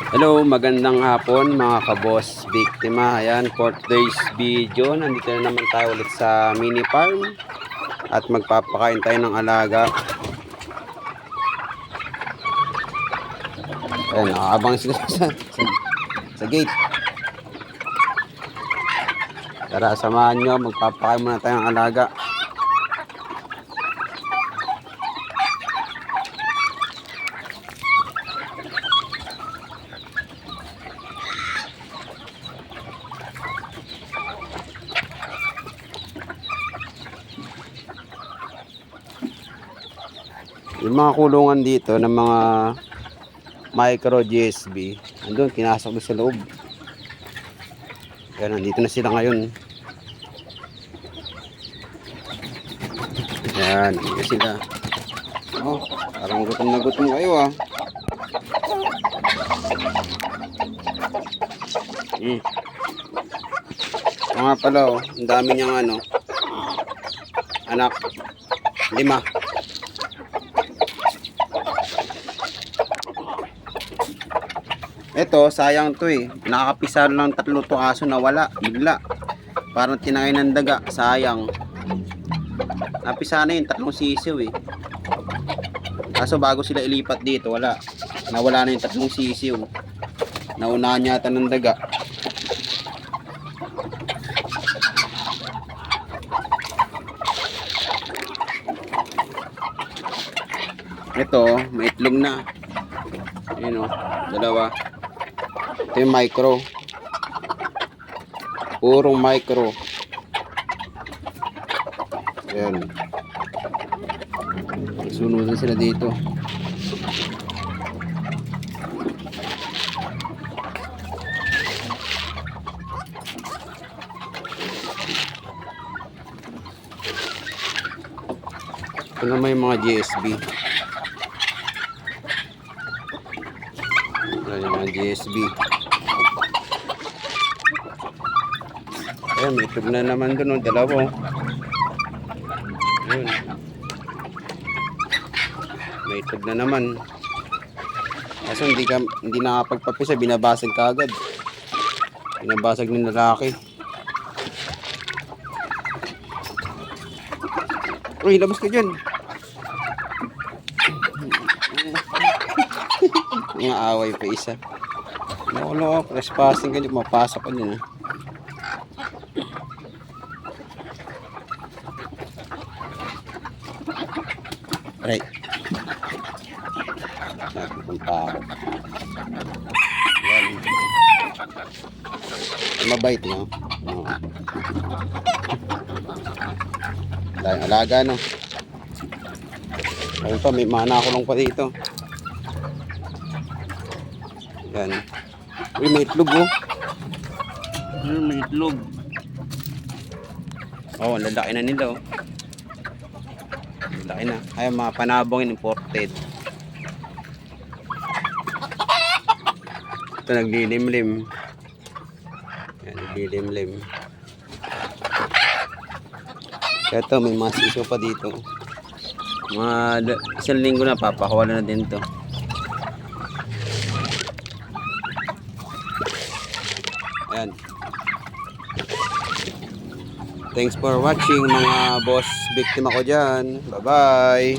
Hello, magandang hapon mga kaboss biktima. Ayan, 4th days video. Nandito na naman tayo ulit sa mini farm at magpapakain tayo ng alaga. Ayan, nakakabang sila sa gate. Tara, samahan nyo. Magpapakain muna tayo ng alaga. Yung mga kulungan dito ng mga micro GSB, andun, kinasok doon sa loob. Kaya nandito na sila ngayon. Yan, dito sila. Oh, parang gutom na gutom kayo ah. Mga pala oh, ang dami niyang anak. 5. Ito, sayang to eh. Nakakapisalo lang 3 to aso na wala. Bigla. Parang tinangay ng daga. Sayang. Napisa na yun. 3 sisiw eh. Kaso bago sila ilipat dito, wala. Nawala na yung 3 sisiw. Naunahan yata ng daga. Ito, may itlog na. Ayun o, 2. Ito yung micro. Purong micro. Ayan. Sunudan sila dito. Ito naman yung mga GSB. Ayan yung mga GSB. Ayan, may itlog na naman doon, 2. Ayan. May itlog na naman. Kaso hindi nakapagpapisa, binabasag ka agad. Binabasag ng lalaki. Uy, labas ka dyan. Mga away pa isa. No, trespassing ka dyan, mapasok ka dyan. Right. Napupunta ako. Yan. Mabait, no? Dahil alaga, no? Ayun pa, may mana ko lang pa dito. Yan. Uy, may itlog, oh. May itlog. Oh, ang lalaki na nila, oh. Laki na. Ay, mga panabong imported. Ito naglilimlim. Yan, naglilimlim. Ito, may mga siso pa dito. Mga 1 linggo na, papakawala na din to. Ayan. Thanks for watching mga boss biktima ko dyan. Bye bye.